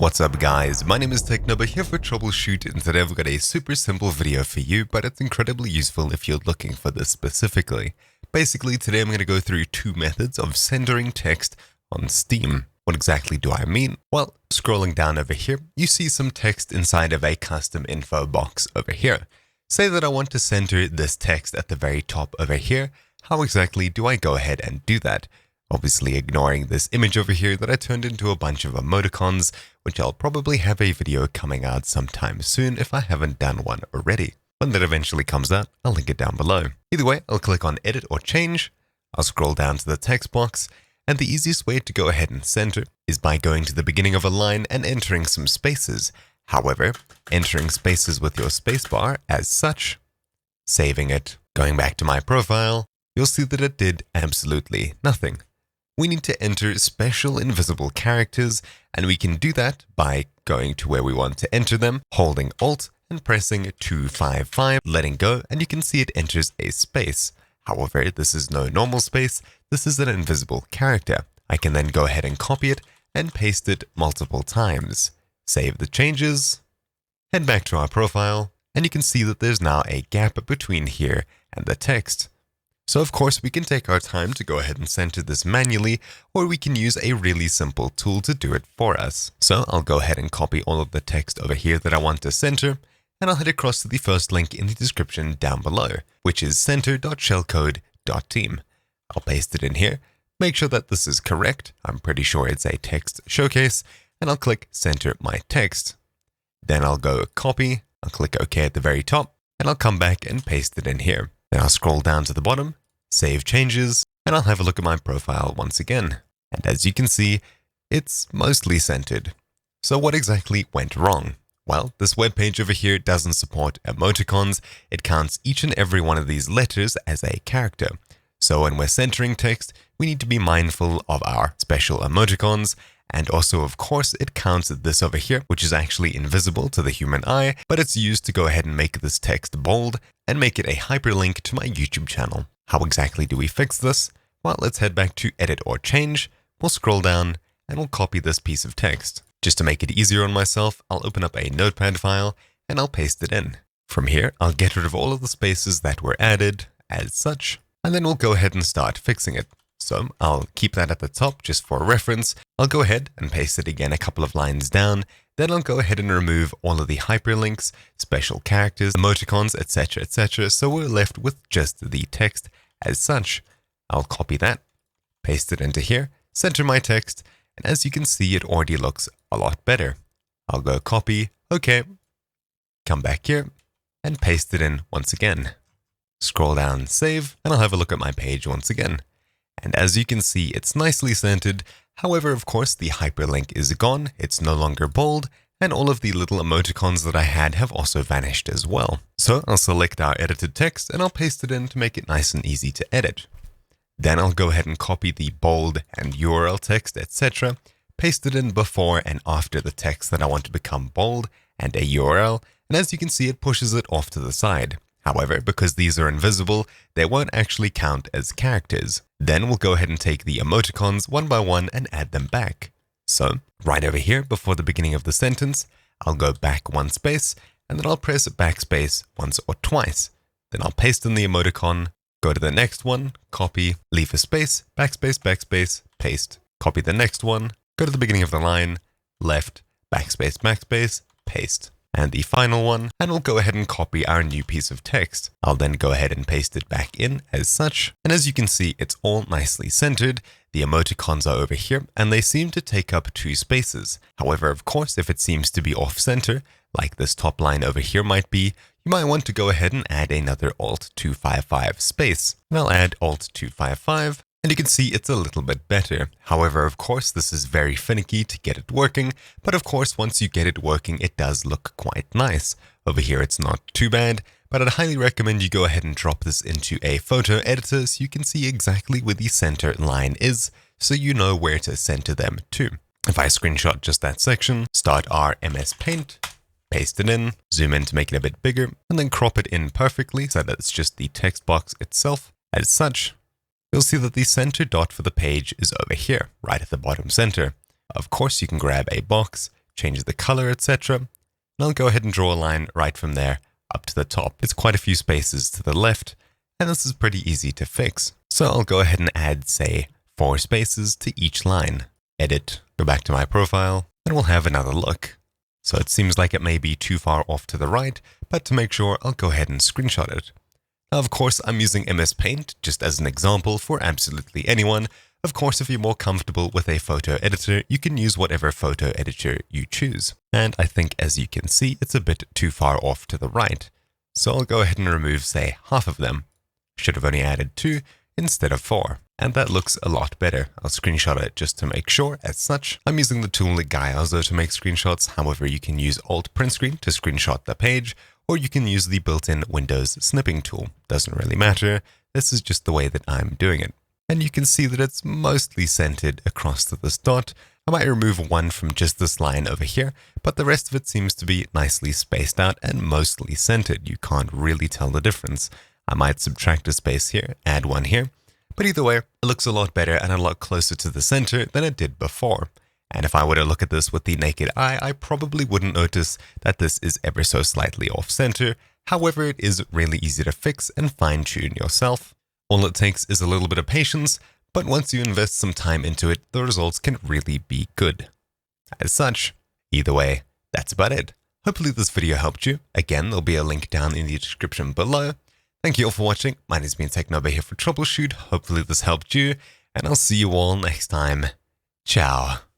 What's up guys, my name is Technoba here for Troubleshoot, and today I've got a super simple video for you, but it's incredibly useful if you're looking for this specifically. Basically, today I'm going to go through two methods of centering text on Steam. What exactly do I mean? Well, scrolling down over here, you see some text inside of a custom info box over here. Say that I want to center this text at the very top over here. How exactly do I go ahead and do that? Obviously ignoring this image over here that I turned into a bunch of emoticons, which I'll probably have a video coming out sometime soon if I haven't done one already. When that eventually comes out, I'll link it down below. Either way, I'll click on Edit or Change. I'll scroll down to the text box, and the easiest way to go ahead and center is by going to the beginning of a line and entering some spaces. However, entering spaces with your spacebar as such, saving it, going back to my profile, you'll see that it did absolutely nothing. We need to enter special invisible characters, and we can do that by going to where we want to enter them, holding Alt and pressing 255, letting go, and you can see it enters a space. However, this is no normal space, this is an invisible character. I can then go ahead and copy it and paste it multiple times. Save the changes, head back to our profile, and you can see that there's now a gap between here and the text. So of course we can take our time to go ahead and center this manually, or we can use a really simple tool to do it for us. So I'll go ahead and copy all of the text over here that I want to center, and I'll head across to the first link in the description down below, which is center.shellcode.team. I'll paste it in here, make sure that this is correct. I'm pretty sure it's a text showcase, and I'll click center my text. Then I'll go copy, I'll click OK at the very top, and I'll come back and paste it in here. Then I'll scroll down to the bottom, save changes, and I'll have a look at my profile once again. And as you can see, it's mostly centered. So what exactly went wrong? Well, this web page over here doesn't support emoticons. It counts each and every one of these letters as a character. So when we're centering text, we need to be mindful of our special emoticons. And also, of course, it counts this over here, which is actually invisible to the human eye, but it's used to go ahead and make this text bold and make it a hyperlink to my YouTube channel. How exactly do we fix this? Well, let's head back to Edit or Change. We'll scroll down and we'll copy this piece of text. Just to make it easier on myself, I'll open up a notepad file and I'll paste it in. From here, I'll get rid of all of the spaces that were added as such, and then we'll go ahead and start fixing it. So I'll keep that at the top just for reference. I'll go ahead and paste it again a couple of lines down. Then I'll go ahead and remove all of the hyperlinks, special characters, emoticons, etc., etc. So we're left with just the text as such. I'll copy that, paste it into here, center my text, and as you can see, it already looks a lot better. I'll go copy, OK, come back here, and paste it in once again. Scroll down, save, and I'll have a look at my page once again. And as you can see, it's nicely centered. However, of course, the hyperlink is gone, it's no longer bold, and all of the little emoticons that I had have also vanished as well. So I'll select our edited text and I'll paste it in to make it nice and easy to edit. Then I'll go ahead and copy the bold and URL text, etc., paste it in before and after the text that I want to become bold and a URL, and as you can see, it pushes it off to the side. However, because these are invisible, they won't actually count as characters. Then we'll go ahead and take the emoticons one by one and add them back. So, right over here before the beginning of the sentence, I'll go back one space, and then I'll press backspace once or twice. Then I'll paste in the emoticon, go to the next one, copy, leave a space, backspace, backspace, paste. Copy the next one, go to the beginning of the line, left, backspace, backspace, paste. And the final one, and we'll go ahead and copy our new piece of text. I'll then go ahead and paste it back in as such, and as you can see, it's all nicely centered. The emoticons are over here, and they seem to take up two spaces. However, of course, if it seems to be off center, like this top line over here might be, you might want to go ahead and add another Alt 255 space. And I'll add Alt 255. And you can see it's a little bit better. However, of course, this is very finicky to get it working, but of course, once you get it working, it does look quite nice. Over here, it's not too bad, but I'd highly recommend you go ahead and drop this into a photo editor so you can see exactly where the center line is, so you know where to center them to. If I screenshot just that section, start our MS Paint, paste it in, zoom in to make it a bit bigger, and then crop it in perfectly so that it's just the text box itself as such. You'll see that the center dot for the page is over here, right at the bottom center. Of course, you can grab a box, change the color, etc. And I'll go ahead and draw a line right from there up to the top. It's quite a few spaces to the left, and this is pretty easy to fix. So I'll go ahead and add, say, 4 spaces to each line. Edit, go back to my profile, and we'll have another look. So it seems like it may be too far off to the right, but to make sure, I'll go ahead and screenshot it. Now, of course, I'm using MS Paint just as an example for absolutely anyone. Of course, if you're more comfortable with a photo editor, you can use whatever photo editor you choose. And I think, as you can see, it's a bit too far off to the right. So I'll go ahead and remove, say, half of them. Should have only added 2 instead of 4. And that looks a lot better. I'll screenshot it just to make sure. As such, I'm using the tool Gaiazo to make screenshots. However, you can use Alt Print Screen to screenshot the page, or you can use the built-in Windows snipping tool. Doesn't really matter. This is just the way that I'm doing it. And you can see that it's mostly centered across to this dot. I might remove one from just this line over here, but the rest of it seems to be nicely spaced out and mostly centered. You can't really tell the difference. I might subtract a space here, add one here. But either way, it looks a lot better and a lot closer to the center than it did before. And if I were to look at this with the naked eye, I probably wouldn't notice that this is ever so slightly off center. However, it is really easy to fix and fine-tune yourself. All it takes is a little bit of patience, but once you invest some time into it, the results can really be good. As such, either way, that's about it. Hopefully this video helped you. Again, there'll be a link down in the description below. Thank you all for watching. My name's been Technoba here for Troubleshoot. Hopefully this helped you, and I'll see you all next time. Ciao.